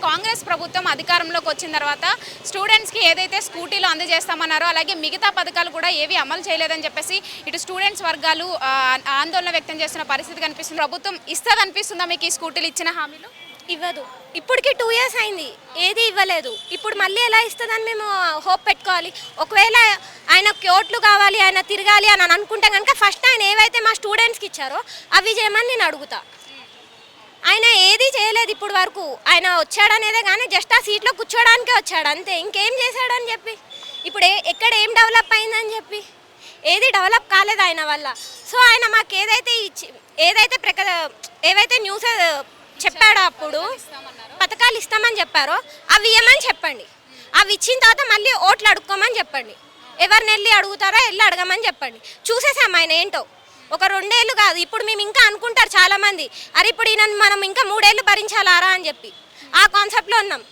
కాంగ్రెస్ ప్రభుత్వం అధికారంలోకి వచ్చిన తర్వాత స్టూడెంట్స్కి ఏదైతే స్కూటీలు అందజేస్తామన్నారో అలాగే మిగతా పథకాలు కూడా ఏవి అమలు చేయలేదని చెప్పేసి ఇటు స్టూడెంట్స్ వర్గాలు ఆందోళన వ్యక్తం చేస్తున్న పరిస్థితి కనిపిస్తుంది. ప్రభుత్వం ఇస్తుందనిపిస్తుందా మీకు ఈ స్కూటీలు ఇచ్చిన హామీలు? ఇవ్వదు. ఇప్పటికి 2 years అయింది, ఏది ఇవ్వలేదు. ఇప్పుడు మళ్ళీ ఎలా ఇస్తుందని మేము హోప్ పెట్టుకోవాలి. ఒకవేళ ఆయన కోట్లు కావాలి, ఆయన తిరగాలి అని అనుకుంటే కనుక ఫస్ట్ ఆయన ఏవైతే మా స్టూడెంట్స్కి ఇచ్చారో అవి చేయమని నేను అడుగుతా. ఆయన ఏది చేయలేదు ఇప్పుడు వరకు. ఆయన వచ్చాడనేదే కానీ జస్ట్ ఆ సీట్లో కూర్చోడానికే వచ్చాడు అంతే, ఇంకేం చేశాడని చెప్పి. ఇప్పుడు ఎక్కడ ఏం డెవలప్ అయిందని చెప్పి ఏది డెవలప్ కాలేదు ఆయన వల్ల. సో ఆయన మాకు ఏవైతే న్యూస్ చెప్పాడో అప్పుడు పథకాలు ఇస్తామని చెప్పారో అవి ఇవ్వమని చెప్పండి. అవి ఇచ్చిన తర్వాత మళ్ళీ ఓట్లు అడుక్కోమని చెప్పండి. ఎవరిని వెళ్ళి అడుగుతారో వెళ్ళి అడగమని చెప్పండి. చూసేసాం ఆయన ఏంటో. ఒక 2 ఏళ్ళు కాదు, ఇప్పుడు మేము ఇంకా అనుకుంటారు చాలామంది, అరే ఇప్పుడు ఈయన మనం ఇంకా 3 ఏళ్ళు భరించాలారా అని చెప్పి ఆ కాన్సెప్ట్లో ఉన్నాం.